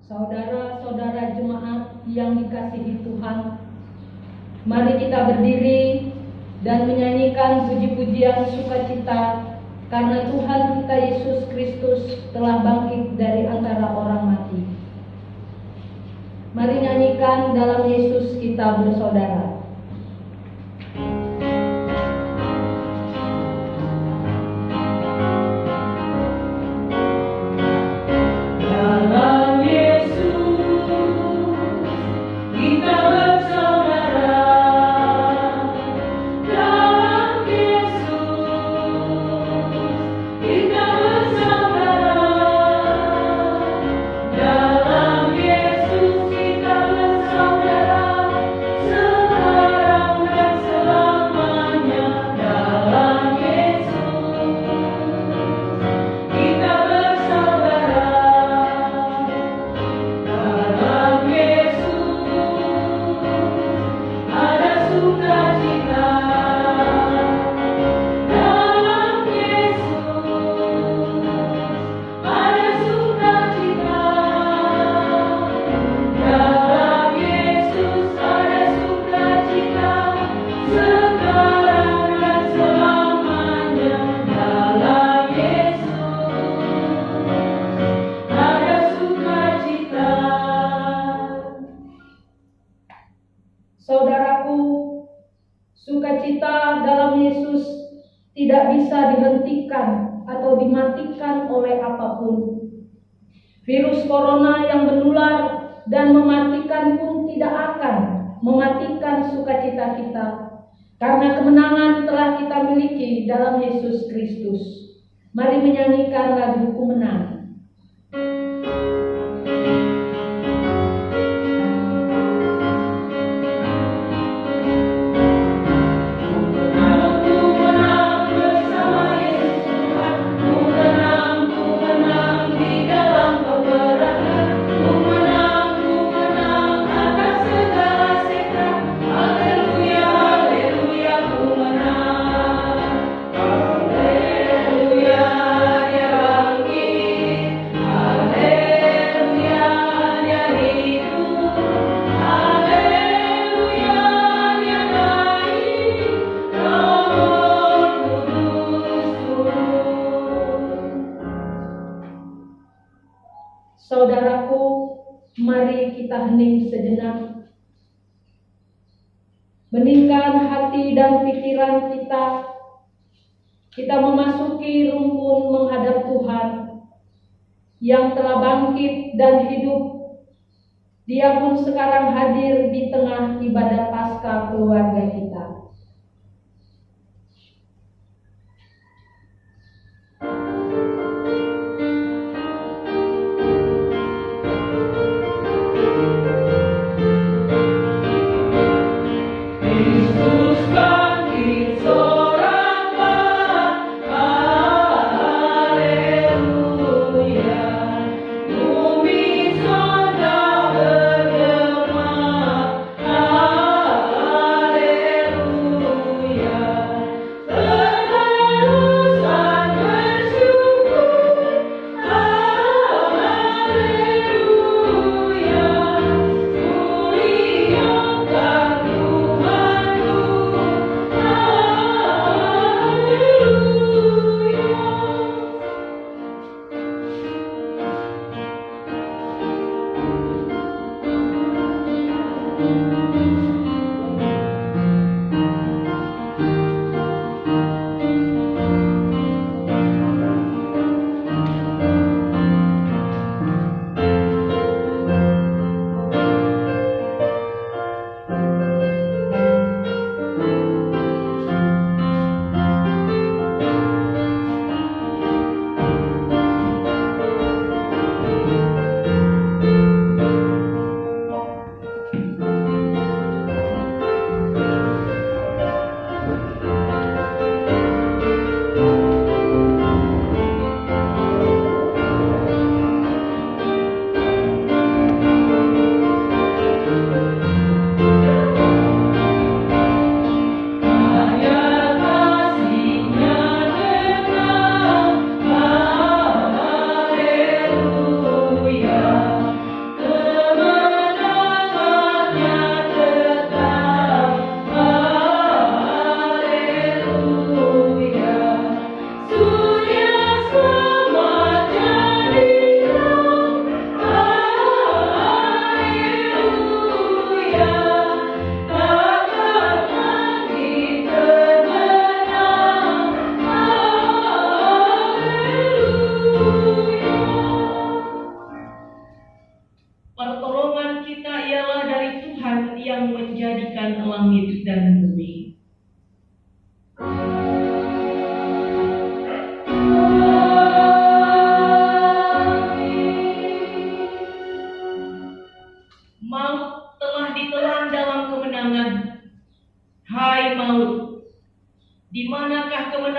Saudara-saudara jemaat yang dikasihi Tuhan, mari kita berdiri dan menyanyikan puji-pujian sukacita karena Tuhan kita Yesus Kristus telah bangkit dari antara orang mati. Mari nyanyikan dalam Yesus kita bersaudara. Saudaraku, sukacita dalam Yesus tidak bisa dihentikan atau dimatikan oleh apapun. Virus corona yang menular dan mematikan pun tidak akan mematikan sukacita kita, karena kemenangan telah kita miliki dalam Yesus Kristus. Mari menyanyikan lagu Ku Menang. Saudaraku, mari kita hening sejenak, beningkan hati dan pikiran kita. Kita memasuki rumpun menghadap Tuhan yang telah bangkit dan hidup. Dia pun sekarang hadir di tengah ibadah Paskah keluarga kita. Haleluya.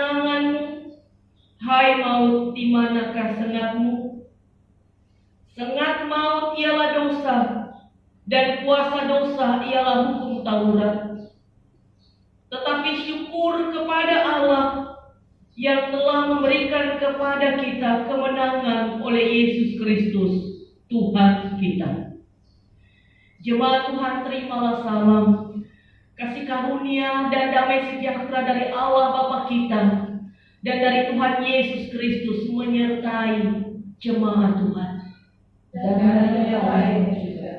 kemenanganmu? Hai maut, di manakah sengatmu? Sengat maut ialah dosa, dan kuasa dosa ialah hukum Taurat. Tetapi syukur kepada Allah yang telah memberikan kepada kita kemenangan oleh Yesus Kristus, Tuhan kita. Jemaat Tuhan, terimalah salam, kasih karunia dan damai sejahtera dari Allah Bapa kita dan dari Tuhan Yesus Kristus menyertai jemaat Tuhan. Dan dari yang lain juga.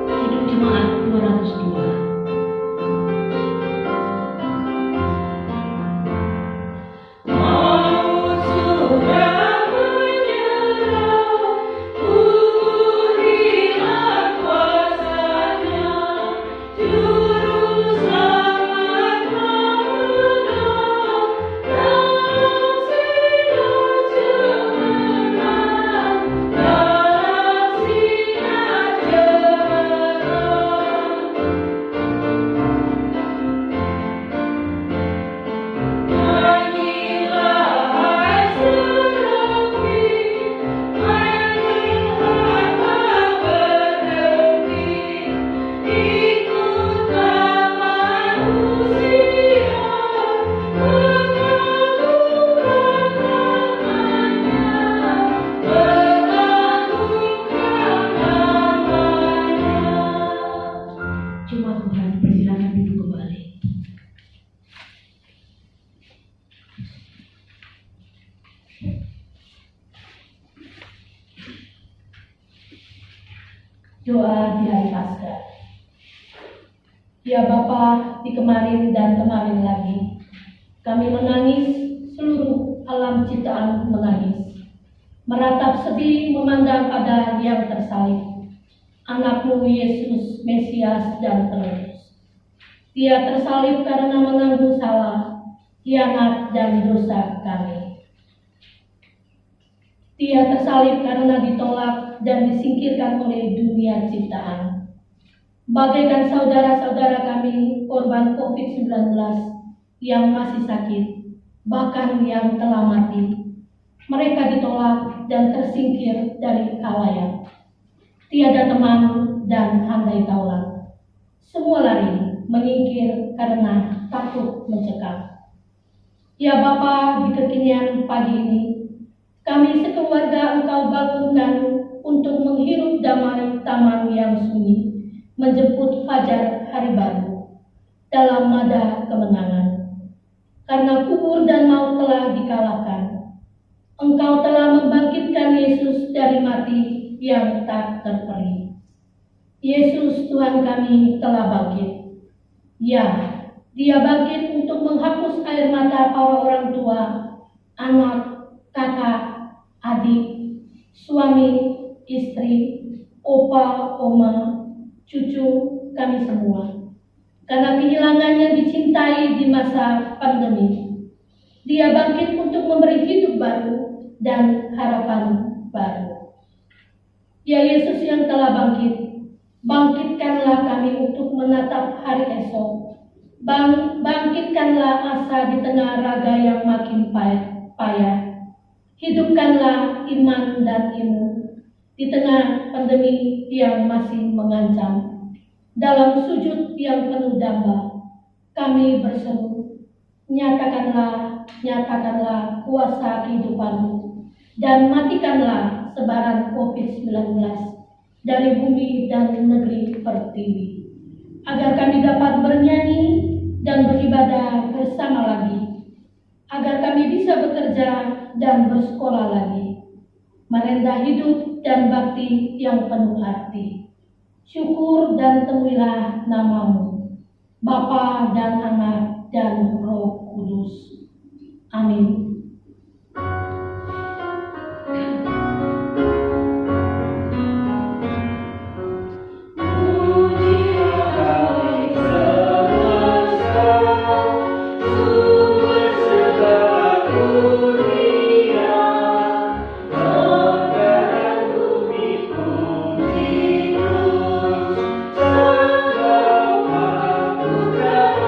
Hidup Jemaat 202. Doa di hari Paskah. Ya Bapa, di kemarin dan kemarin lagi, kami menangis, seluruh alam ciptaan menangis, meratap sedih memandang pada yang tersalib, anakmu Yesus, Mesias dan Penebus. Dia tersalib karena menanggung salah, hianat dan dosa kami. Dia tersalib karena ditolak dan disingkirkan oleh dunia ciptaan. Bagaikan saudara-saudara kami korban COVID-19 yang masih sakit, bahkan yang telah mati. Mereka ditolak dan tersingkir dari khalayak. Tiada teman dan handai taulan. Semua lari menyingkir karena takut mencekam. Ya Bapa, di kekinian pagi ini, kami sekeluarga Engkau bangunkan untuk menghirup damai taman yang sunyi, menjemput fajar hari baru dalam mada kemenangan. Karena kubur dan maut telah dikalahkan, Engkau telah membangkitkan Yesus dari mati yang tak terperi. Yesus Tuhan kami telah bangkit. Ya, Dia bangkit untuk menghapus air mata para orang tua, anak, kakak, adik, suami, istri, opa, oma, cucu kami semua. Karena kehilangan yang dicintai di masa pandemi, Dia bangkit untuk memberi hidup baru dan harapan baru. Ya Yesus yang telah bangkit, bangkitkanlah kami untuk menatap hari esok. Bangkitkanlah asa di tengah raga yang makin payah. Hidupkanlah iman dan ilmu di tengah pandemi yang masih mengancam. Dalam sujud yang penuh damba, kami berseru, nyatakanlah kuasa kehidupan-Mu dan matikanlah sebaran COVID-19 dari bumi dan negeri pertiwi, agar kami dapat bernyanyi dan beribadah bersama lagi, agar kami bisa bekerja dan bersekolah lagi, merendah hidup dan bakti yang penuh arti. Syukur dan temuilah nama-Mu, Bapa dan Anak dan Roh Kudus. Amin. Bukan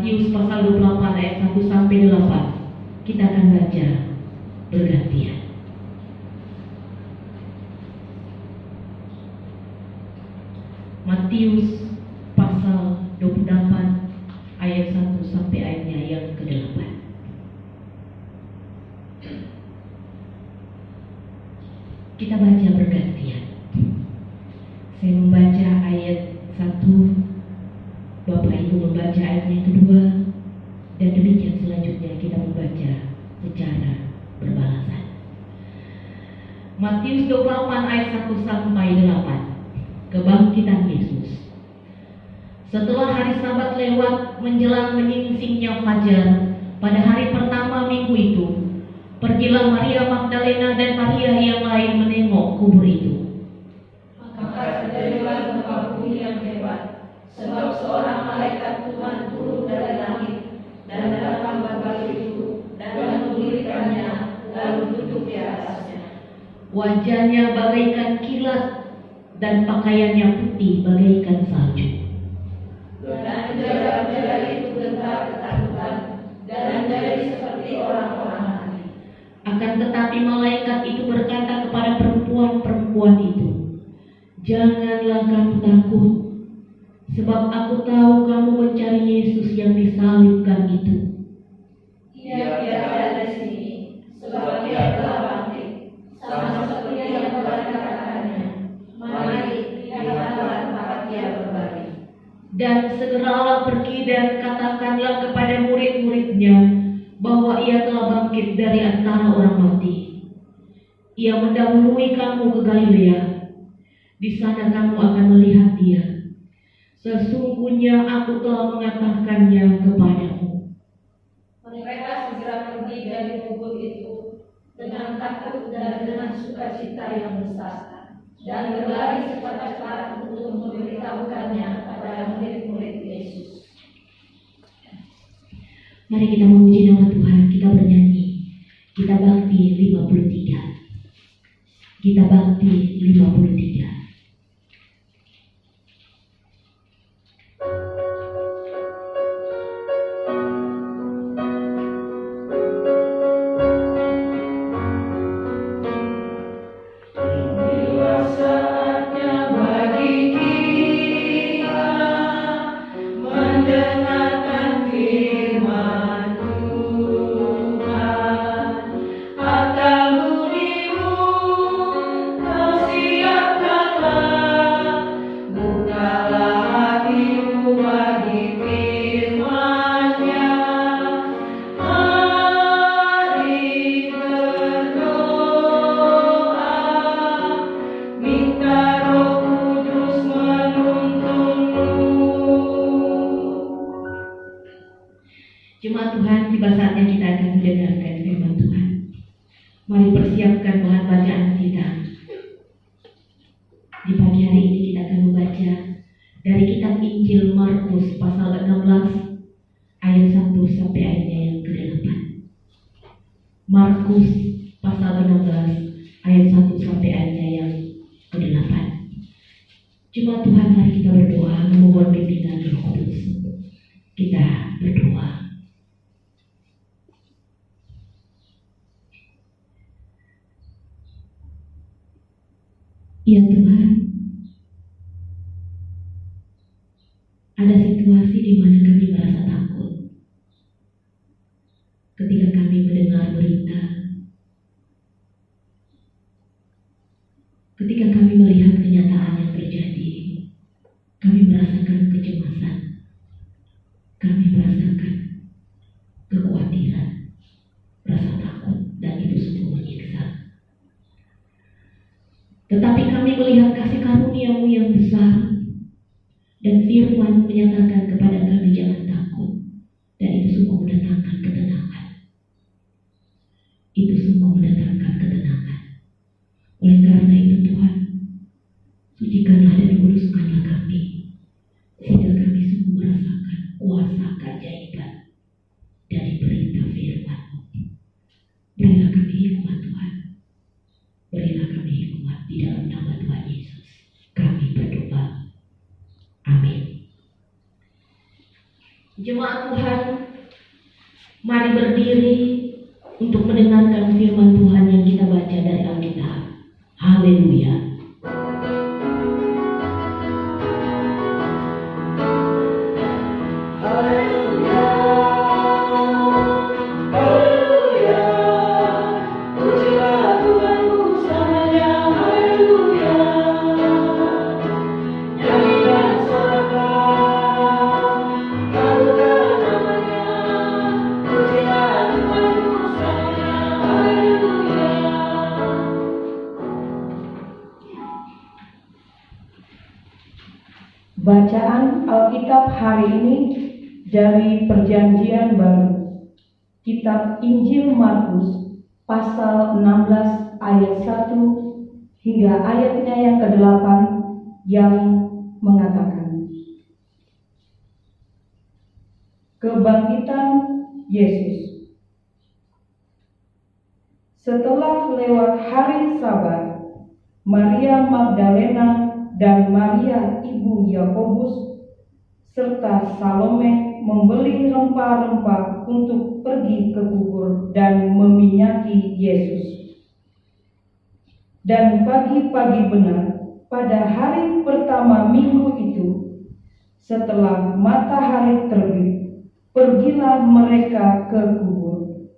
Matius pasal 28 ayat 1 sampai 8. Kita akan baca bergantian. Matius pasal 28 ayat 1 sampai ayatnya yang ke-8. Kita baca bergantian. Saya membaca ayat 1, Bapak Ibu membaca ayat yang kedua, dan demikian selanjutnya kita membaca secara berbalasan. Matius 28 ayat 1 sampai 8. Kebangkitan Yesus. Setelah hari Sabat lewat menjelang menyingsingnya fajar pada hari pertama minggu itu, pergilah Maria Magdalena dan Maria yang lain menengok kubur itu. Maka terjadilah gempa bumi yang hebat, sebab seorang malaikat Tuhan turun dari langit dan datang berbalik itu dan mendirikannya lalu duduk di atasnya. Wajahnya bagaikan kilat dan pakaiannya putih bagaikan salju. Dan jala-jala itu gentar ketakutan dan menjadi seperti orang-orang mati. Akan tetapi malaikat itu berkata kepada perempuan-perempuan itu, "Janganlah kamu takut, sebab aku tahu kamu mencari Yesus yang disalibkan itu. Ia ada di sini, sebab Ia telah bangkit, sama seperti yang telah dikatakannya. Mari, lihatlah tempat Ia berbaring." Dan segeralah pergi dan katakanlah kepada murid-muridnya bahwa Ia telah bangkit dari antara orang mati. Ia mendahului kamu ke Galilea. Di sana kamu akan melihat Dia. Sesungguhnya aku telah mengatakannya kepadamu. Mereka segera pergi dari kubur itu dengan takut dan dengan sukacita yang besar, dan berlari cepat-cepat untuk memberitahukannya kepada murid-murid Yesus. Mari kita memuji nama Tuhan, kita bernyanyi. Kita bakti 53. Kita bakti 53. Jemaat Tuhan, tiba saatnya kita akan mendengarkan firman Tuhan. Mari persiapkan bahan bacaan kita. Di pagi hari ini kita akan membaca dari kitab Injil Markus pasal 16 ayat 1 sampai ayatnya yang ke-8. Markus pasal 16 ayat 1 sampai ayatnya yang ke-8. Jemaat Tuhan, mari kita berdoa memohon bimbingan Roh Kudus. Kita berdoa. Ya Tuhan, ada situasi di mana kami merasa takut ketika kami mendengar berita, ketika kami melihat kenyataan yang terjadi. Kami merasakan kecemasan, kami merasakan kekhawatiran, rasa takut, dan itu semua menyiksa. Tetapi kami melihat kasih karunia-Mu yang besar, dan firman menyatakan kepada kami jangan takut, dan itu semua mendatangkan ketenangan. Itu semua mendatangkan ketenangan. Oleh karena itu Tuhan, sucikanlah dan kuduskanlah kami, sehingga kami sungguh merasakan kuasa keajaiban dari berita firman-Mu. Berilah kami hikmat Tuhan. Berilah kami hikmat di dalam nama Tuhan Yesus. Kami berdoa. Amin. Jemaat Tuhan, mari berdiri untuk mendengarkan firman Tuhan yang kita baca dari Alkitab. Haleluya. Bacaan Alkitab hari ini dari Perjanjian Baru, Kitab Injil Markus pasal 16 ayat 1 hingga ayatnya yang ke-8 yang mengatakan, Kebangkitan Yesus. Setelah lewat hari Sabat, Maria Magdalena dan Maria ibu Yakobus serta Salome membeli rempah-rempah untuk pergi ke kubur dan meminyaki Yesus. Dan pagi-pagi benar pada hari pertama minggu itu, setelah matahari terbit, pergilah mereka ke kubur.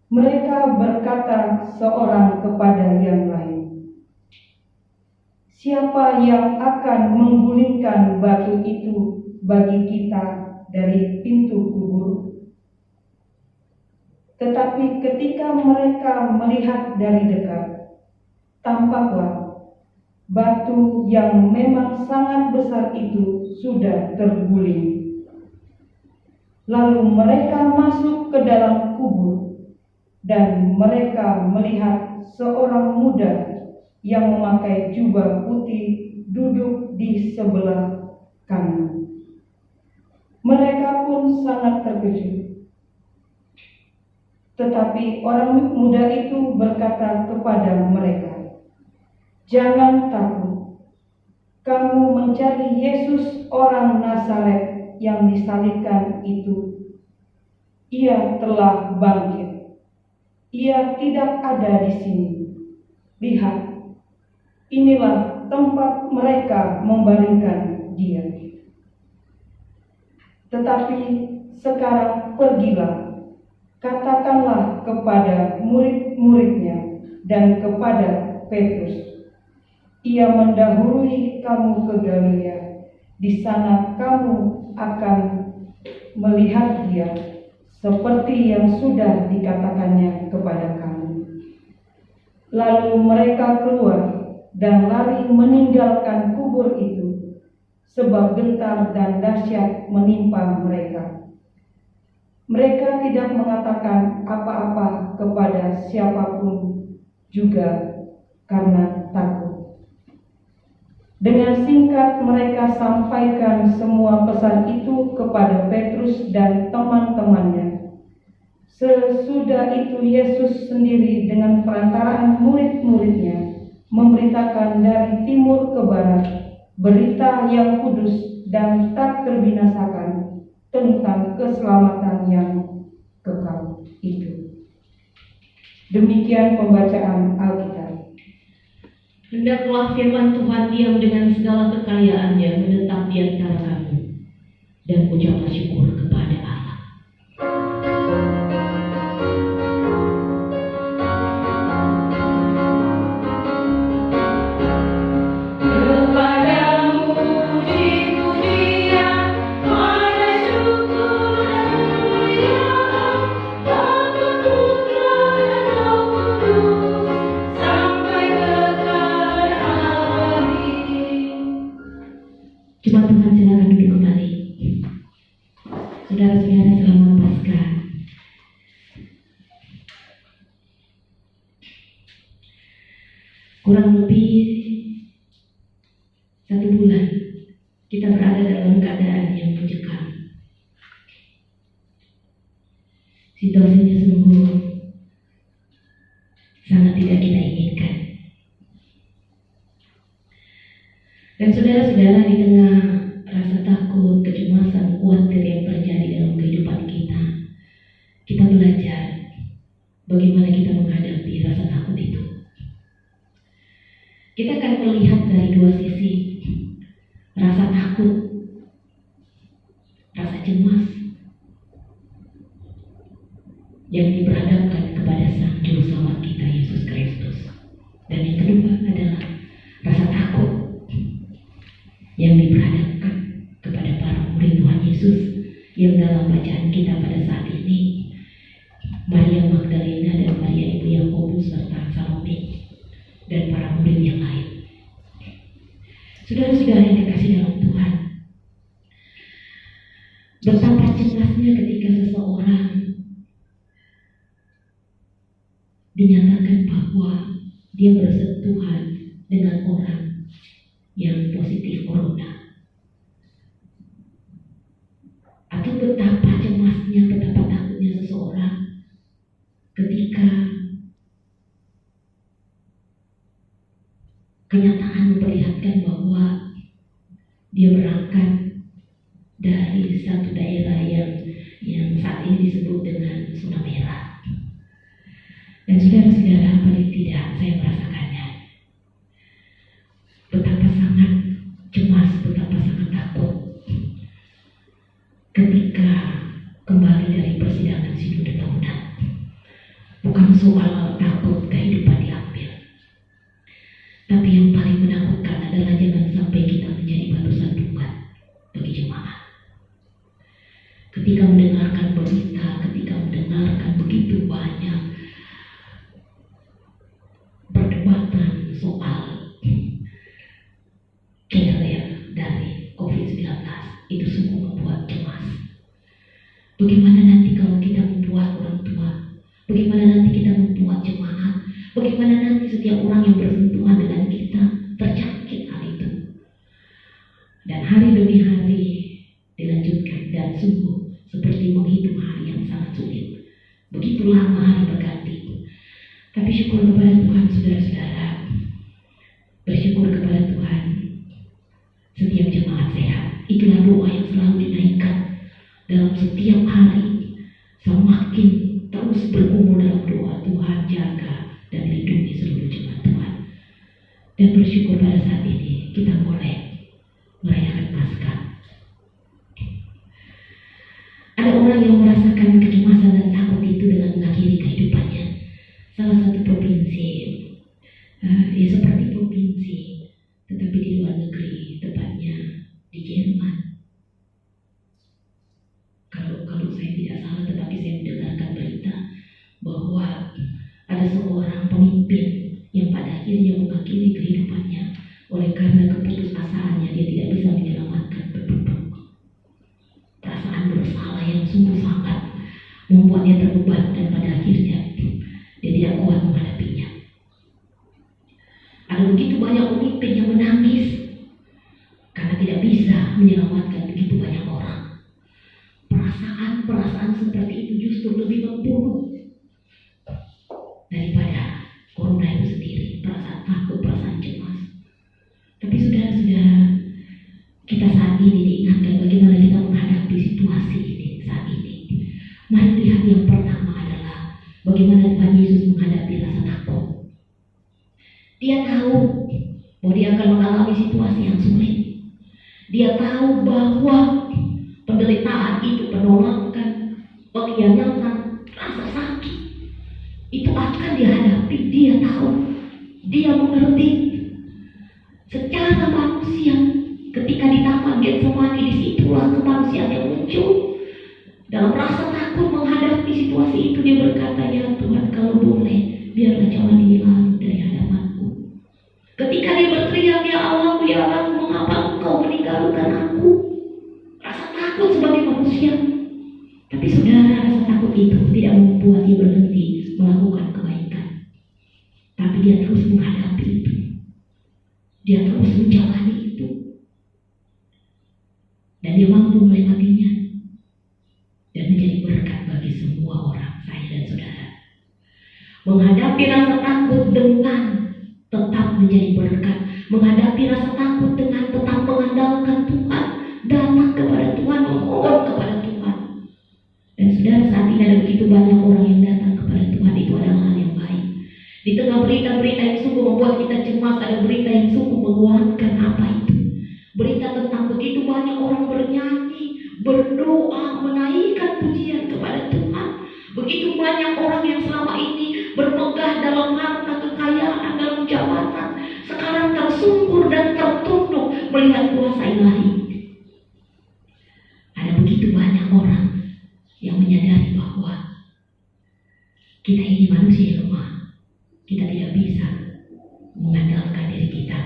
Mereka berkata seorang kepada yang lain, Siapa yang akan menggulingkan batu itu bagi kita dari pintu kubur? Tetapi ketika mereka melihat dari dekat, tampaklah batu yang memang sangat besar itu sudah terguling. Lalu mereka masuk ke dalam kubur, dan mereka melihat seorang muda yang memakai jubah putih duduk di sebelah kanan. Mereka pun sangat terkejut. Tetapi orang muda itu berkata kepada mereka, Jangan takut, kamu mencari Yesus orang Nazaret yang disalibkan itu. Ia telah bangkit. Ia tidak ada di sini. Lihat, inilah tempat mereka membaringkan dia. Tetapi sekarang pergilah, katakanlah kepada murid-muridnya dan kepada Petrus, ia mendahului kamu ke Galilea. Di sana kamu akan melihat dia, seperti yang sudah dikatakannya kepada kamu. Lalu mereka keluar dan lari meninggalkan kubur itu, sebab gentar dan dahsyat menimpa mereka. Mereka tidak mengatakan apa-apa kepada siapapun juga karena takut. Dengan singkat mereka sampaikan semua pesan itu kepada Petrus dan teman-temannya. Sesudah itu Yesus sendiri dengan perantaraan murid-muridnya memberitakan dari timur ke barat berita yang kudus dan tak terbinasakan tentang keselamatan yang kekal itu. Demikian pembacaan Alkitab. Hendaklah firman Tuhan diam dengan segala kekayaannya menetap di antara kamu, dan ucaplah syukur kepada Allah. Jemaat Tuhan, silakan duduk kembali. Saudara-saudara, selamat Paskah. Kurang lebih 1 bulan kita berada dalam keadaan yang mencekam. Situasinya sungguh sangat tidak kita inginkan. Dan saudara-saudara, di tengah rasa takut, kecemasan, khawatir, cemas yang diperhadapkan kepada Sang Juru Selamat kita Yesus Kristus. Dan yang kedua adalah rasa takut yang diperhadapkan kepada para murid Tuhan Yesus yang dalam bacaan kita pada saat ini, Maria Magdalena dan Maria ibu Yakobus serta Salome dan para murid yang lain. Saudara-saudara yang dikasihi dalam Tuhan, betapa cemasnya ketika seseorang dinyatakan bahwa dia bersentuhan dengan orang yang positif corona, atau betapa cemasnya, betapa takutnya seseorang ketika kenyataan memperlihatkan bahwa dia berangkat dari satu daerah yang saat ini disebut dengan zona merah. Dan saudara-saudara, paling tidak saya merasakannya. Betapa sangat cemas, betapa sangat takut ketika kembali dari persidangan sinode tahunan. Bukan soal takut kehidupan diambil, tapi yang paling menakutkan adalah jangan sampai kita menjadi batu sandungan bagi jemaat. Ketika mendengarkan berita, ketika mendengarkan begitu banyak perdebatan soal carrier dari COVID-19, itu sungguh membuat cemas. Bagaimana nanti kalau kita membuat orang tua? Bagaimana nanti kita membuat jemaat? Bagaimana nanti setiap orang yang bersentuhan dengan kita terjangkit hal itu? Dan hari demi hari dilanjutkan, dan sungguh seperti menghitung hari yang sangat sulit. Begitu lama hari berganti. Tapi syukur kepada Tuhan, saudara-saudara. Bersyukur kepada Tuhan. Setiap jemaat sehat. Itulah doa yang selalu dinaikkan dalam setiap hari. Semakin terus bergumul dalam doa, Tuhan jaga dan lindungi seluruh jemaat Tuhan. Dan bersyukur pada saat ini kita boleh merayakan Paskah. Ada orang yang merasakan kecemasan dan takut itu dengan mengakhiri kehidupannya. Salah satu provinsi, ya seperti provinsi, tetapi di luar negeri, tepatnya di Jerman. Kalau saya tidak salah, tetapi saya mendengarkan berita bahwa ada seorang pemimpin yang pada akhirnya mengakhiri kehidupannya oleh karena keputusasaannya dia tidak bisa menyelamatkan penduduk. Perasaan bersalah yang sungguh sangat membuatnya terbeban dan pada akhirnya dia tidak kuat menghadapinya. Ada begitu banyak pemimpin yang menangis karena tidak bisa menyelamatkan begitu banyak orang. Perasaan seperti itu justru lebih membunuh daripada corona itu sendiri. Perasaan takut, perasaan cemas. Tapi saudara-saudara, kita saat ini diingatkan bagaimana kita menghadapi situasi ini saat ini. Mari lihat yang pertama adalah bagaimana Tuhan Yesus menghadapi rasa takut. Dia tahu bahwa dia akan mengalami situasi yang sulit. Dia tahu bahwa penderitaan itu, penolakan, pengkhianatan, rasa sakit itu akan dihadapi. Dia tahu, dia mengerti. Secara manusia, ketika di Taman Getsemani, disitulah kemanusiaan yang muncul. Dalam rasa takut menghadapi situasi itu, dia berkata, ya Tuhan, kalau boleh, biarlah cawan ini lalu dari hadapanku. Ketika dia berteriak, ya Allah, mengapa engkau meninggalkan aku? Rasa takut sebagai manusia. Tapi saudara, rasa takut itu tidak membuat dia berhenti melakukan kebaikan. Tapi dia terus menghadapi itu. Dia terus menjalani itu. Dan dia mampu melewatinya. Dan menjadi berkat bagi semua orang, saya dan saudara. Menghadapi rasa takut dengan tetap menjadi berkat. Menghadapi rasa takut dengan tetap mengandalkan Tuhan. Datang kepada Tuhan, memohon kepada Tuhan. Dan saudara, saat ini ada begitu banyak orang yang datang kepada Tuhan. Itu adalah hal yang baik. Di tengah berita-berita yang sungguh membuat kita cemas, ada berita yang sungguh menguatkan. Apa itu? Berita tentang begitu banyak orang bernyanyi, berdoa, memberikan pujian kepada Tuhan. Begitu banyak orang yang selama ini bermegah dalam harta kekayaan, dalam jabatan, sekarang tersungkur dan tertunduk melihat kuasa ilahi. Ada begitu banyak orang yang menyadari bahwa kita ini manusia yang lemah. Kita tidak bisa mengandalkan diri kita.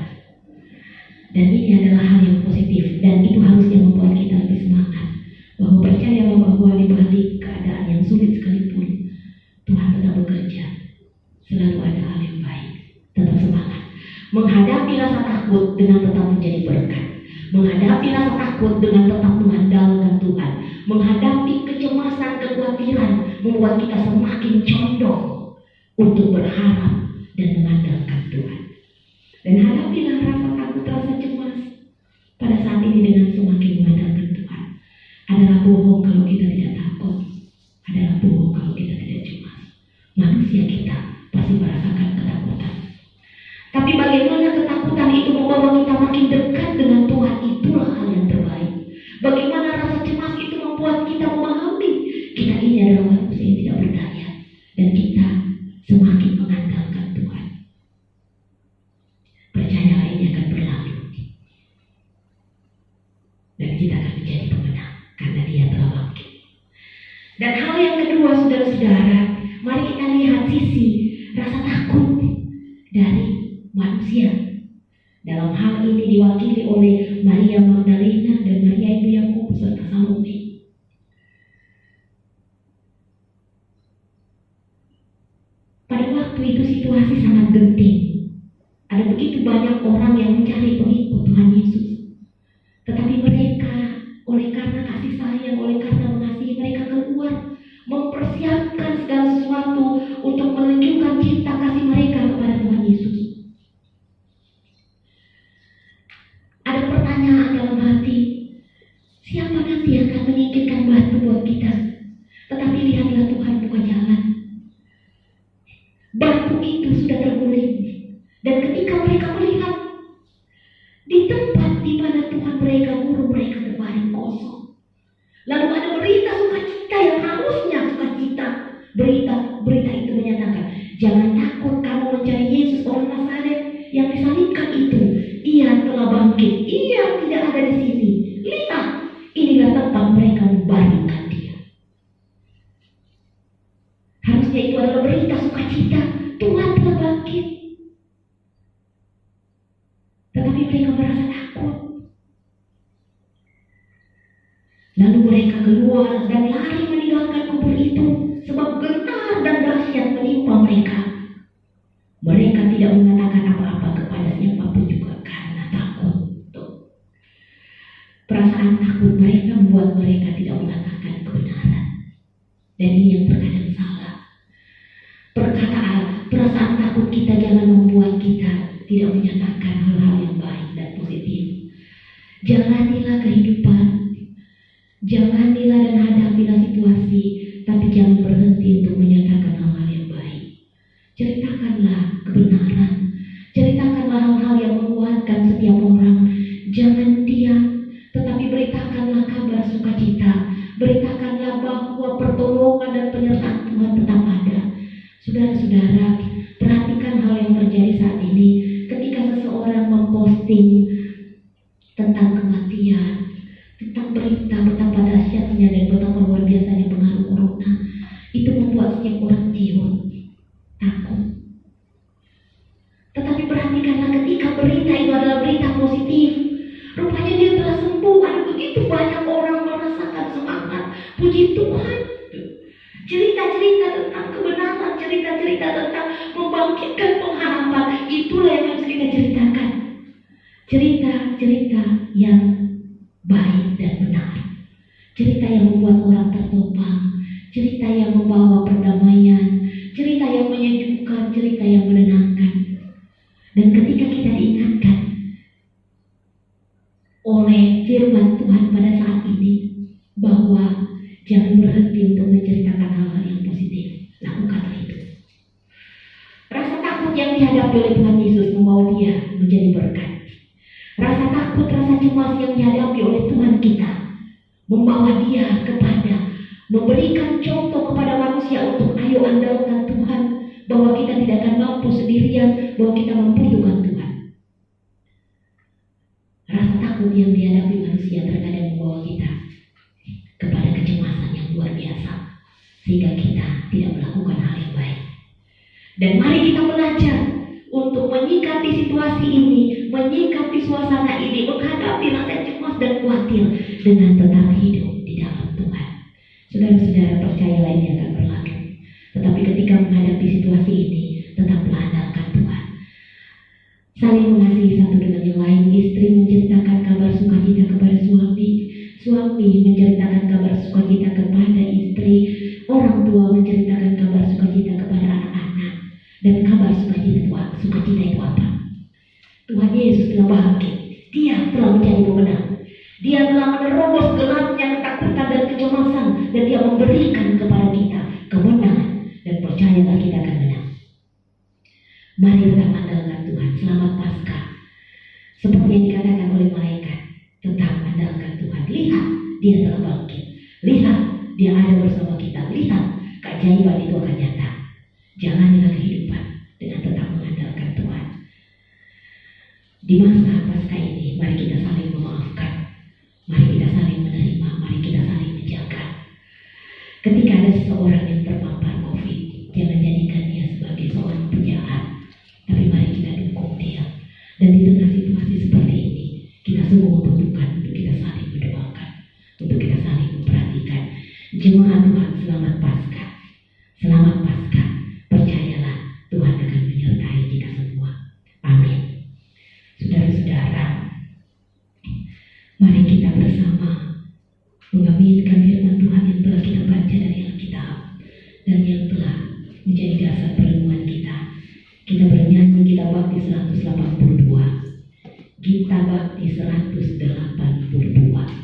Dan ini adalah hal yang positif, dan itu harusnya membuat kita lebih semangat. Bahwa percayalah bahwa di balik keadaan yang sulit sekalipun, Tuhan tetap bekerja. Selalu ada hal yang baik. Tetap semangat. Menghadapi rasa takut dengan tetap menjadi berkat. Menghadapi rasa takut dengan tetap mengandalkan Tuhan. Menghadapi kecemasan, kekhawatiran membuat kita semakin condong untuk berharap dan mengandalkan Tuhan. Dan hadapilah rasa takut, rasa cemas pada saat ini dengan semakin mengandalkan Tuhan. Adalah bohong kalau kita tidak takut. Adalah bohong kalau kita tidak cemas. Manusia kita pasti merasakan ketakutan. Tapi bagaimana ketakutan itu membawa kita makin dekat dengan Tuhan, itulah hal yang terbaik. Bagaimana rasa cemas itu membuat kita memahami kita ini adalah manusia yang tidak berdaya, dan kita semakin mengandalkan Tuhan. Percayalah, ini akan berlalu, dan kita akan menjadi pemenang karena Dia telah bangkit. Dan hal yang kedua, saudara-saudara, mari kita lihat sisi rasa takut dari manusia. Dalam hal ini diwakili oleh Maria Magdalena dan Maria ibu Yakobus serta Salome. Pada waktu itu situasi sangat genting. Ada begitu banyak orang yang mencari pengikut Tuhan Yesus. Tetapi mereka, oleh karena kasih sayang, oleh karena mengasihi, mereka keluar mempersiapkan segala sesuatu untuk menunjukkan cinta kasih mereka kepada Tuhan Yesus. Ada pertanyaan dalam hati, siapa nanti yang akan menyingkirkan batu buat kita? Tetapi lihatlah Tuhan buka jalan. Batu itu sudah terguling. Dan ketika mereka melihat di tempat di mana Tuhan mereka guru, mereka terbaring kosong. Lalu ada berita sukacita yang harusnya sukacita. Berita itu menyatakan, jangan takut kamu mencari Yesus orang Nazaret yang disalibkan itu. Ia telah bangkit. Ia tidak ada di sini. Lihat, inilah tempat mereka membaringkan Dia. Harusnya itu adalah berita sukacita. Tuhan telah bangkit. Tetapi mereka merasa takut. Lalu mereka keluar dan lari meninggalkan kubur itu, sebab gentar dan dahsyat menimpa mereka. Mereka tidak mengatakan apa-apa kepada siapapun juga karena takut. Perasaan takut mereka membuat mereka tidak mengatakan kebenaran. Dan ini yang terkadang salah. Perasaan takut kita jangan membuat kita tidak menyatakan hal-hal yang baik dan positif. Jalanilah kehidupan, jalanilah dan hadapilah situasi, tapi jangan berhenti untuk menyatakan hal-hal yang baik. Ceritakanlah kebenaran, ceritakanlah hal-hal yang menguatkan setiap orang. Jangan diam, tetapi beritakanlah kabar sukacita. Beritakanlah bahwa pertolongan dan penyertaan Tuhan tetap ada. Saudara-saudara, perhatikan hal yang terjadi saat ini. Ketika seseorang memposting tentang kematian, tentang berita betapa dahsyatnya dan betapa luar biasanya pengaruh corona, itu membuat setiap orang ciut, takut. Tetapi perhatikanlah ketika berita itu adalah berita positif. Rupanya dia telah sembuh. Ada begitu banyak orang merasakan semangat. Puji Tuhan. Cerita-cerita tentang kebenaran, cerita-cerita tentang membangkitkan pengharapan, itulah yang harus kita ceritakan. Cerita-cerita yang baik dan benar. Cerita yang membuat orang tertopang. Cerita yang membawa perdamaian. Cerita yang menyejukkan, cerita yang menenangkan. Dan ketika kita diingatkan oleh firman Tuhan pada saat ini bahwa jangan berhenti untuk menceritakan hal-hal yang positif, lakukanlah itu. Rasa takut yang dihadapi oleh Tuhan Yesus membawa Dia menjadi berkat. Rasa takut, rasa cemas yang dihadapi oleh Tuhan kita membawa Dia kepada memberikan contoh kepada manusia untuk ayo andalkan Tuhan, bahwa kita tidak akan mampu sendirian, bahwa kita membutuhkan Tuhan. Rasa takut yang dihadapi manusia terkadang membawa kita kepada kecemasan yang luar biasa, sehingga kita tidak melakukan hal yang baik. Dan mari kita belajar untuk menyikapi situasi ini, menyikapi suasana ini, menghadapi rasa cemas dan khawatir dengan tetap hidup di dalam Tuhan. Saudara-saudara, percayalah ini akan berlalu. Tetapi ketika menghadapi situasi ini, tetaplah andalkan Tuhan. Saling mengasihi satu dengan yang lain. Istri menceritakan kabar sukacita kepada suami, suami menceritakan kabar sukacita kepada istri, orang tua menceritakan kabar sukacita kepada anak-anak. Dan kabar sukacita itu apa? Tuhan Yesus telah bangkit. Dia telah menjadi pemenang. Dia telah menerobos gelapnya ketakutan dan kecemasan, dan Dia memberikan kepada kita kemenangan. Dan percayalah kita akan menang. Mari tetap andalkan Tuhan. Selamat Paskah. Seperti yang dikatakan oleh malaikat, tetap andalkan Tuhan. Lihat, Dia telah bangkit. Lihat, Dia ada bersama kita. Lihat, keajaiban itu akan nyata. Jalanilah kehidupan dengan tetap mengandalkan Tuhan. Di masa Paskah ini, mari kita saling memaafkan. Mari kita saling menerima. Mari kita saling menjaga. Ketika ada seseorang yang terpapar COVID, jangan jadikan dia sebagai seorang penjahat, tapi mari kita dukung dia. Dan di tengah situasi seperti ini, kita sungguh membutuhkan untuk kita saling mendoakan, untuk kita saling memperhatikan. Jemaat Tuhan, selamat Paskah. Selamat Paskah. Percayalah, Tuhan akan menyertai kita semua. Amin. Saudara-saudara, mari kita bersama mengaminkan firman Tuhan yang telah kita baca dari Alkitab dan yang telah menjadi dasar perenungan kita. Kita bernyanyi Gita Bakti 182. Gita Bakti 182.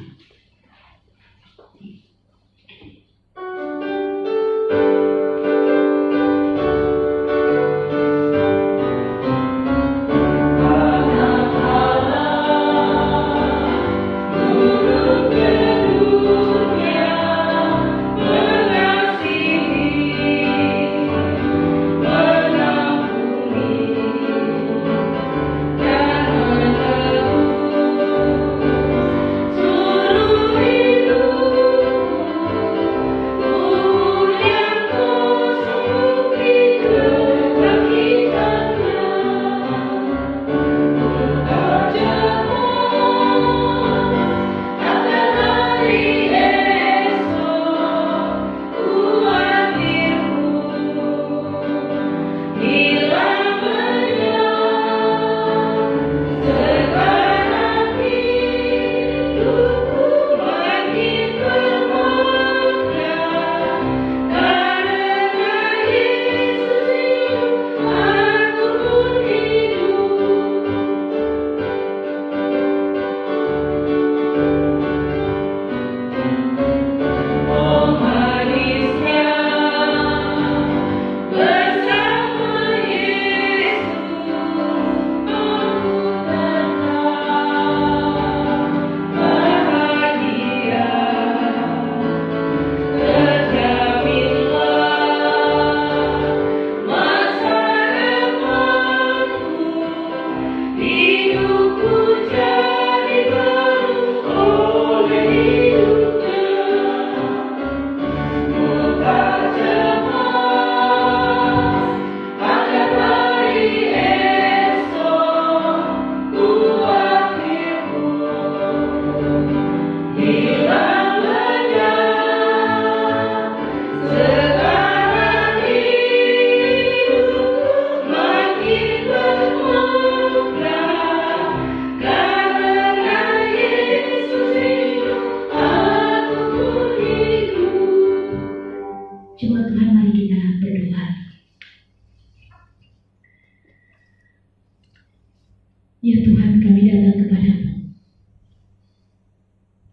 Ya Tuhan, kami datang kepadamu,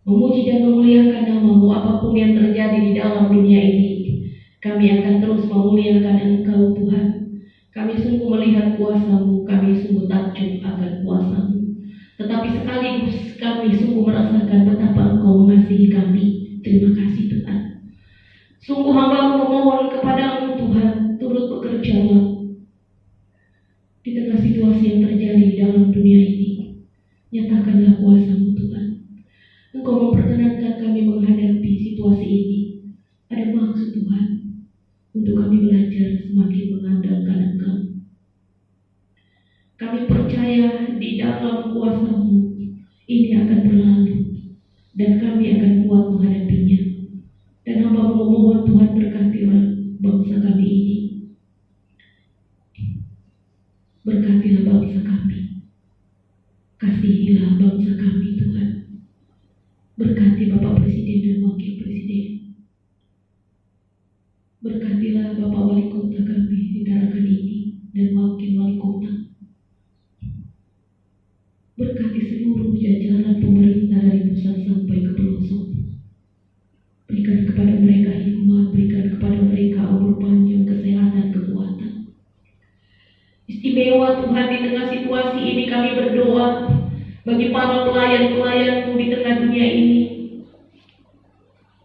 memuji dan memuliakan nama-Mu. Apapun yang terjadi di dalam dunia ini, kami akan terus memuliakan Engkau Tuhan. Kami sungguh melihat kuasa-Mu, kami sungguh takjub akan kuasa-Mu. Tetapi sekaligus kami sungguh merasakan betapa Engkau mengasihi kami. Terima kasih Tuhan. Sungguh hamba memohon kepadamu Tuhan, turut bekerjalah di tengah situasi yang terjadi dalam dunia ini. Nyatakanlah kuasa-Mu Tuhan. Engkau memperkenankan kami menghadapi situasi ini. Ada maksud Tuhan untuk kami belajar semakin mengandalkan Engkau. Kami percaya di dalam kuasa-Mu ini akan berlalu dan kami akan kuat menghadapinya. Dan hamba memohon Tuhan, berkatilah bangsa kami ini. Berkatilah bangsa kami. Kasihilah bangsa kami Tuhan. Berkati Bapak Presiden dan Wakil Presiden. Berkatilah Bapak Wali Kota kami di Tarakan ini dan Wakil Wali Kota. Berkati seluruh jajaran pemerintah dari pusat sampai ke pelosok. Berikan kepada mereka hikmat, berikan kepada mereka umur panjang, kesehatan, kekuatan. Istimewa Tuhan, di tengah situasi ini kami berdoa bagi para pelayan-pelayan-Mu di tengah dunia ini.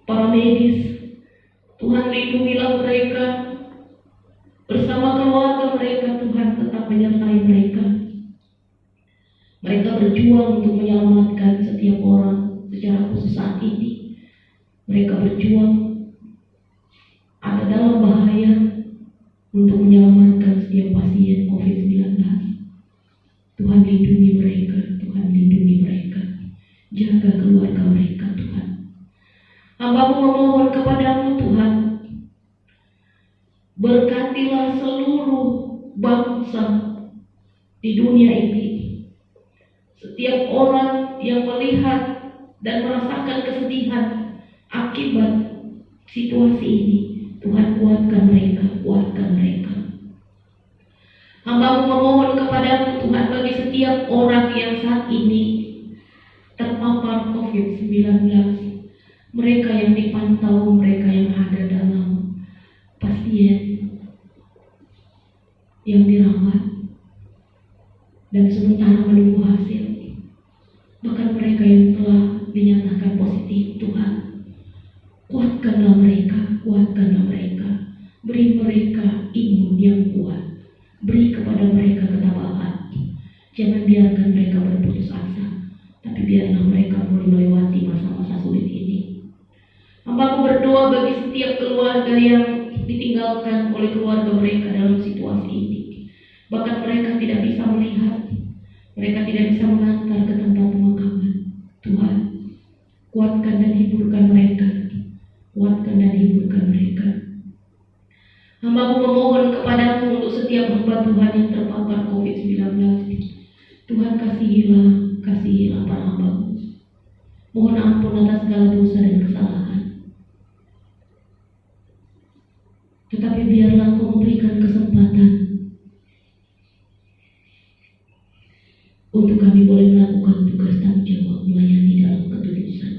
Para medis, Tuhan lindungilah mereka. Bersama keluarga mereka, Tuhan tetap menyertai mereka. Mereka berjuang untuk menyelamatkan setiap orang, secara khusus saat ini. Mereka berjuang ada dalam bahaya untuk menyelamatkan setiap pasien COVID-19. Tuhan lindungi mereka, Tuhan lindungi mereka. Jaga keluarga mereka Tuhan. Hamba-Mu memohon kepadamu Tuhan, berkatilah seluruh bangsa di dunia ini. Setiap orang yang melihat dan merasakan kesedihan akibat situasi ini, Tuhan kuatkan mereka, kuatkan mereka. Hamba-Mu memohon kepadamu Tuhan, bagi setiap orang yang saat ini terpapar COVID-19, mereka yang dipantau, mereka yang ada dalam pasien yang dirawat dan sementara menunggu hasil, bahkan mereka yang telah dinyatakan positif, Tuhan kuatkanlah mereka, kuatkanlah mereka. Beri mereka imun yang kuat, beri kepada mereka ketabahan. Jangan biarkan mereka berputus asa, tapi biarlah mereka boleh melewati masa-masa sulit ini. Hamba-Mu berdoa bagi setiap keluarga yang ditinggalkan oleh keluarga mereka dalam situasi ini. Bahkan mereka tidak bisa melihat, mereka tidak bisa mengantar ke tempat pemakaman. Tuhan, kuatkan dan hiburkan mereka, kuatkan dan hiburkan mereka. Hamba-Mu memohon kepadamu untuk setiap hamba Tuhan yang terpapar COVID-19. Tuhan, kasihilah para hamba-Mu. Mohon ampun atas segala dosa dan kesalahan. Tetapi biarlah Engkau memberikan kesempatan untuk kami boleh melakukan tugas tanggung jawab melayani dalam ketulusan.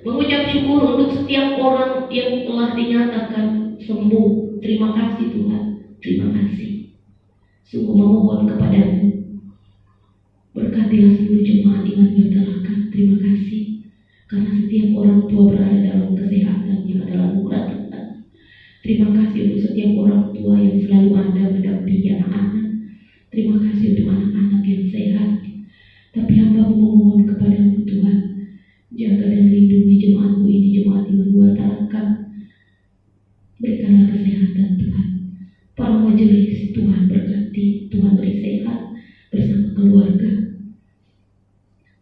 Mengucap syukur untuk setiap orang yang telah dinyatakan sembuh. Terima kasih Tuhan, terima kasih. Sungguh memohon kepadamu, berkatilah seluruh jemaat iman Tarakan. Terima kasih karena setiap orang tua berada dalam kesehatan yang adalah anugerah Tuhan. Terima kasih untuk setiap orang tua yang selalu ada mendampingi anak-anak. Terima kasih untuk anak-anak yang sehat. Tapi hamba memohon kepadamu Tuhan, jaga dan lindungi jemaat-Mu ini, jemaat iman Tarakan. Berikanlah kesehatan Tuhan. Para majelis Tuhan berkati, Tuhan beri sehat bersama keluarga.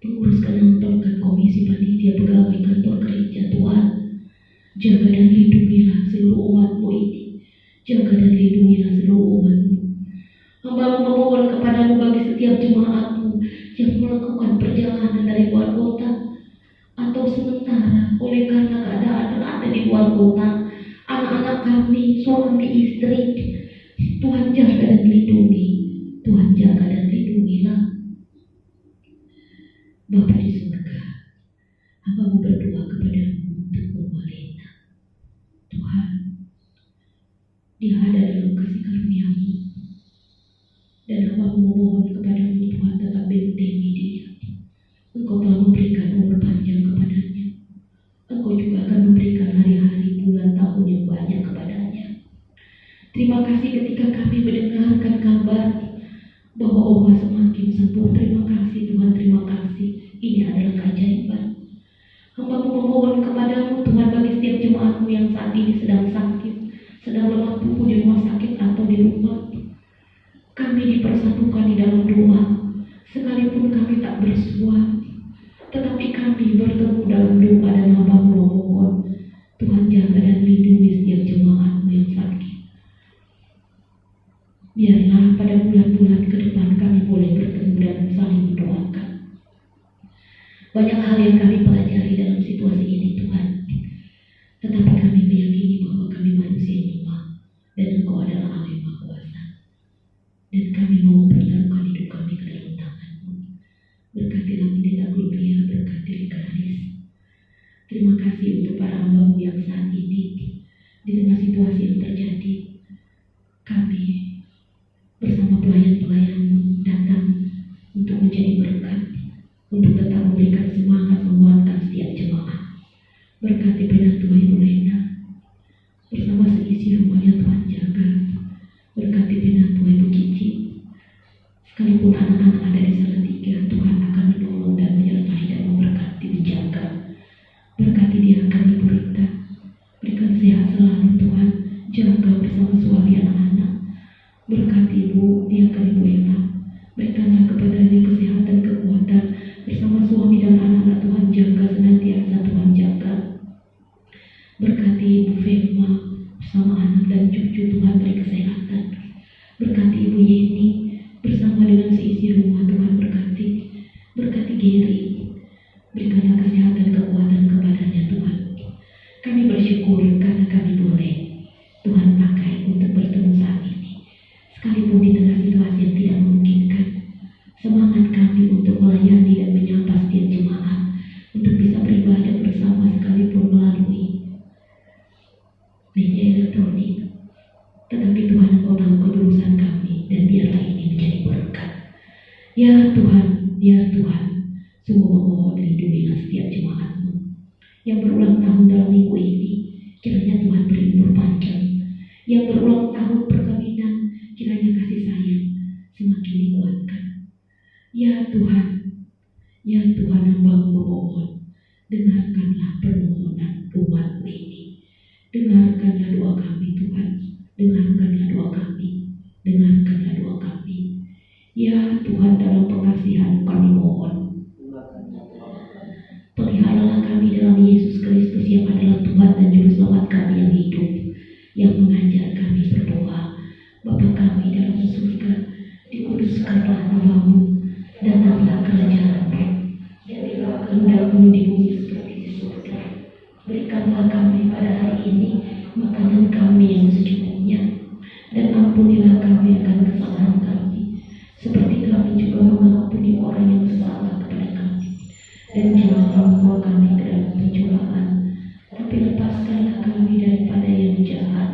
Pengurus kantor, komisi panitia, pegawai kantor gereja, Tuhan jaga dan lindungilah seluruh umat-Mu ini. Jaga dan lindungilah seluruh umat-Mu. Hamba memohon kepadamu bagi setiap jemaat-Mu yang melakukan perjalanan dari luar kota atau sementara oleh karena keadaan berada di luar kota. Anak-anak kami, suami, istri, Tuhan jaga dan lindungi. Tuhan jaga dan lindungilah. Bapa di surga, hamba-Mu berdoa kepadamu untuk memelihara. Tuhan, dia ada dalam kasih karunia-Mu. Dan hamba-Mu memohon kepadamu Tuhan, tetap bentengi dia. Engkau telah memberikan umur panjang kepadanya. Engkau juga akan memberikan hari-hari, bulan, banyak kepadanya. Terima kasih ketika kami mendengarkan kabar bahwa Oma semakin sembuh. Terima kasih Tuhan, terima kasih. Ini adalah keajaiban. Hamba memohon kepadamu Tuhan bagi setiap jemaatmu yang saat ini sedang sakit, sedang lemah tubuh di rumah sakit atau di rumah. Kami dipersatukan di dalam doa, sekalipun kami tak bersua, tetapi kami bertemu dalam doa dan hamba memohon Tuhan jaga dan lindungi setiap jemaatmu yang sakit. Biarlah pada bulan-bulan ke depan kami boleh bertemu dan saling mendoakan. Banyak hal yang kami pelajari dalam situasi ini Tuhan, tetapi kami meyakini bahwa kami manusia yang lemah dan Engkau adalah Allah yang Maha Kuasa. Dan kami mau mempertaruhkan hidup kami ke dalam tangan-Mu. Berkatilah pendeta Gloria, berkati Garis. Terima kasih untuk para hamba-Mu yang saat ini di tengah situasi yang terjadi. Kami bersama pelayan-pelayan-Mu datang untuk menjadi berkat, untuk tetap memberikan semangat menguatkan setiap jemaat. Berkati Penantu Ibu Lena bersama seisi rumahnya Tuhan jaga. Berkati Penantu Ibu Cici, sekalipun anak-anak ada di Salatiga, Tuhan akan menolong dan menyertai dan memberkati, menjaga. Berkati dia akan Ibu Rita, berikan sehat selalu Tuhan, jaga bersama suami anak-anak. Berkati Ibu, dia akan Ibu Ella, berikanlah kepadanya kesehatan, kekuatan bersama suami dan anak-anak. Tuhan jaga senantiasa, Tuhan jaga. Berkati Ibu Firma bersama anak dan cucu, Tuhan beri kesehatan. Berkati Ibu Yeni bersama dengan seisi rumah, Tuhan berkati. Berkati Geri, berikanlah kesehatan, kekuatan kepadanya Tuhan. Kami bersyukur karena kami boleh Tuhan pakai untuk bertemu saat ini, sekalipun di tengah situasi yang tidak memungkinkan. Semangat kami untuk melayani dan menyapa setiap jemaat, untuk bisa beribadah bersama sekalipun melalui media elektronik. Tetapi Tuhan, Engkau tahu ketulusan kami, dan biarlah ini menjadi berkat. Ya Tuhan, ya Tuhan, sungguh memohon lindungilah setiap jemaat-Mu yang berulang tahun dalam minggu ini. Kiranya Tuhan beri umur panjang. Yang berulang tahun perkawinan, kiranya kasih sayang semakin dikuatkan. Ya Tuhan, ya Tuhan, hamba-Mu memohon, dengarkanlah permohonan umat-Mu ini. Dengarkanlah doa kami Tuhan, dengarkanlah doa kami, dengarkanlah doa kami. Ya Tuhan, dalam pengasihan kami mohon, peliharalah kami dalam Yesus Kristus yang adalah Tuhan dan Juru Selamat kami yang hidup, yang mengajar kami berdoa. Bapa kami dalam surga, dikuduskanlah nama-Mu, datanglah kerajaan-Mu, jadilah kehendak-Mu di bumi seperti di surga. Berikanlah kami pada hari ini makanan kami yang secukupnya, dan ampunilah kami akan kesalahan kami, seperti kami juga mengampuni orang yang bersalah kepada kami. Dan janganlah membawa kami ke dalam pencobaan, tapi lepaskanlah kami daripada yang jahat.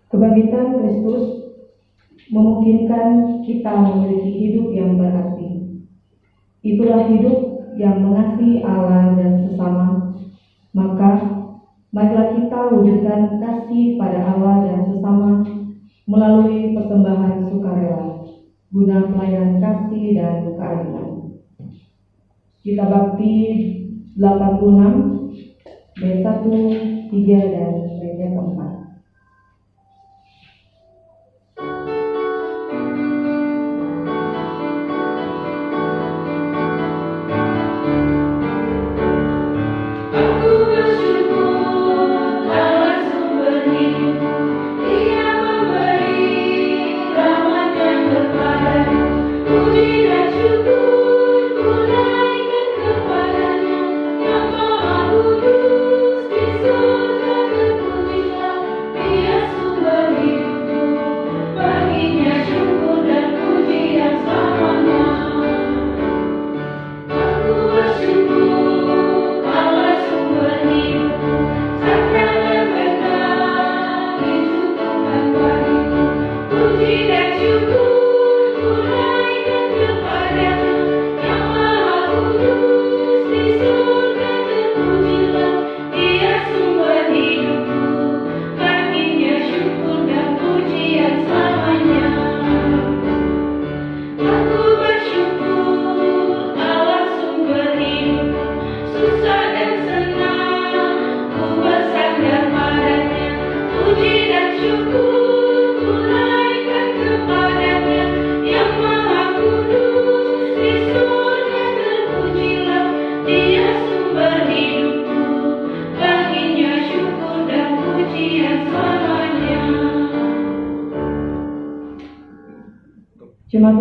Kebangkitan Kristus memungkinkan kita memiliki hidup yang berarti. Itulah hidup yang mengasihi Allah dan sesama. Maka, marilah kita wujudkan kasih pada Allah dan sesama melalui persembahan sukarela, guna pelayanan kasih dan keadilan. Kita Bakti 86, bait 1, 3, dan bait 4.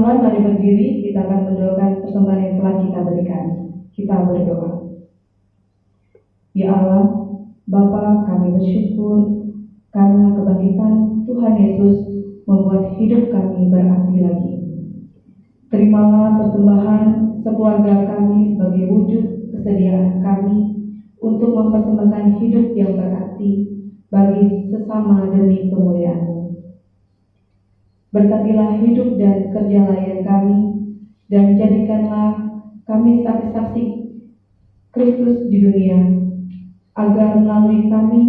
Tuhan, mari berdiri, kita akan mendoakan persembahan yang telah kita berikan. Kita berdoa. Ya Allah, Bapa, kami bersyukur karena kebangkitan Tuhan Yesus membuat hidup kami berarti lagi. Terimalah persembahan sekeluarga kami sebagai wujud kesediaan kami untuk mempersembahkan hidup yang berarti bagi sesama demi kemuliaan-Mu. Berkatilah hidup dan kerja layan kami, dan jadikanlah kami saksi-saksi Kristus di dunia, agar melalui kami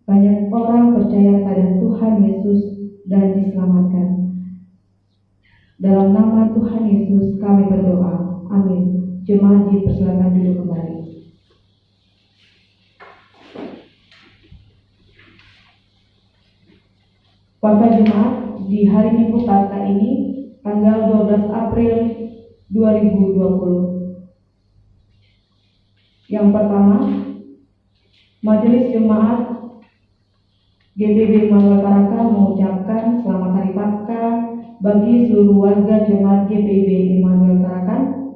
banyak orang percaya pada Tuhan Yesus dan diselamatkan. Dalam nama Tuhan Yesus kami berdoa. Amin. Jemaat dipersilakan duduk kembali. Bapak Jemaat, di hari Minggu Paskah ini, tanggal 12 April 2020. Yang pertama, Majelis Jemaat GBB Immanuel Tarakan mengucapkan selamat hari Paskah bagi seluruh warga Jemaat GBB Immanuel Tarakan.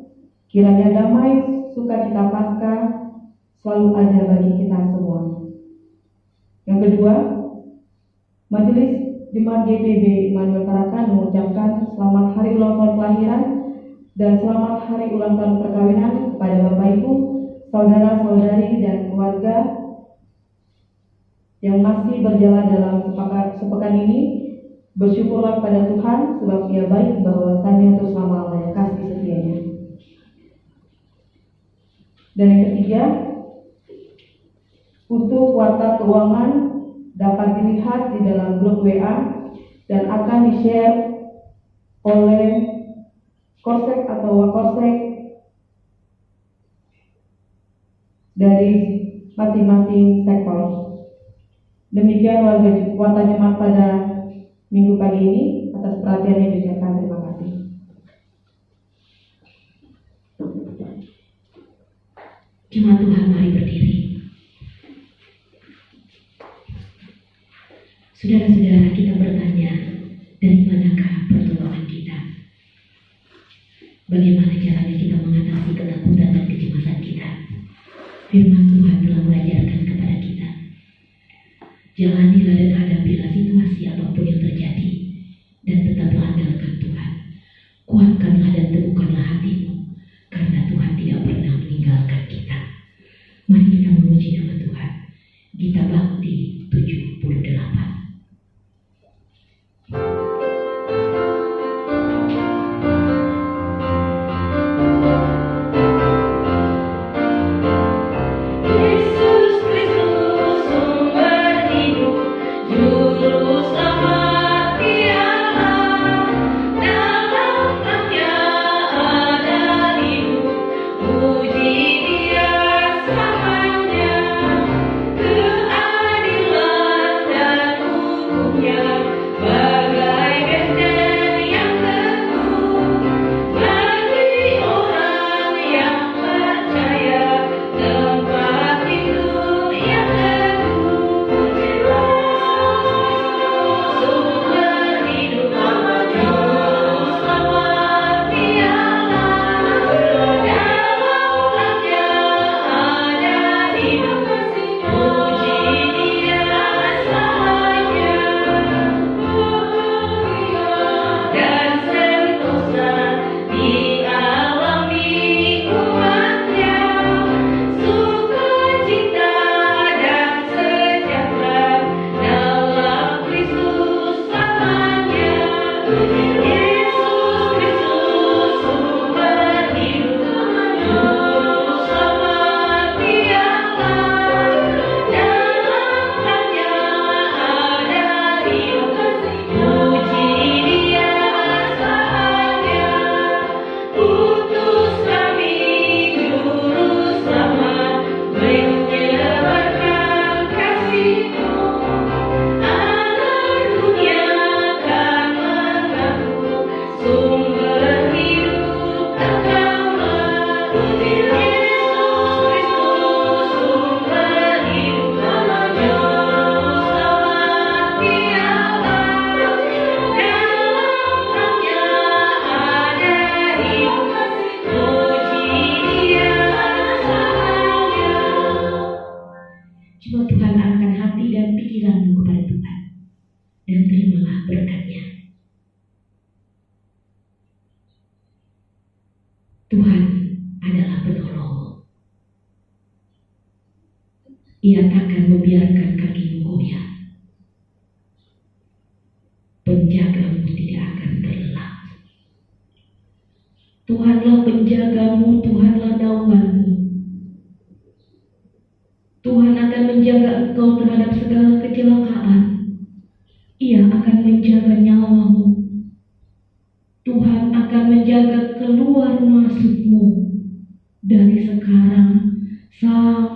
Kiranya damai sukacita Paskah selalu ada bagi kita semua. Yang kedua, Majelis Jemaat GBB Immanuel Tarakan mengucapkan selamat hari ulang tahun kelahiran dan selamat hari ulang tahun perkawinan kepada Bapak Ibu, saudara-saudari dan keluarga yang masih berjalan dalam sepekan ini. Bersyukurlah pada Tuhan sebab Ia baik, bahwasanya untuk selama-lamanya kasih setianya. Dan yang ketiga, untuk kuartal keuangan dapat dilihat di dalam grup WA dan akan di-share oleh Korsek atau Wakorsek dari masing-masing sektor. Demikian warta jemaat pada minggu pagi ini. Atas perhatiannya diucapkan terima kasih. Jemaat Tuhan, mari berdiri. Saudara-saudara, kita bertanya, dari manakah pertolongan kita? Bagaimana caranya kita mengatasi ketakutan dan kecemasan kita? Firman Tuhan telah mengajarkan kepada kita, jalanilah dan hadapilah situasi apapun yang terjadi, dan tetaplah andalkan Tuhan. Kuatkanlah dan teguhkanlah hatimu, karena Tuhan tidak pernah meninggalkan kita. Mari kita memuji nama Tuhan. Gita Bakti 78. Puji Dia selamanya, Tuhan adalah penolongmu. Ia takkan membiarkan kakimu goyah. Penjagamu tidak akan terlelap. Tuhanlah penjagamu, Tuhanlah naunganmu. Tuhan akan menjaga engkau terhadap segala kecelakaan. Ia akan menjaga nyawamu. Tuhan akan menjaga keluar masukmu dari sekarang sampai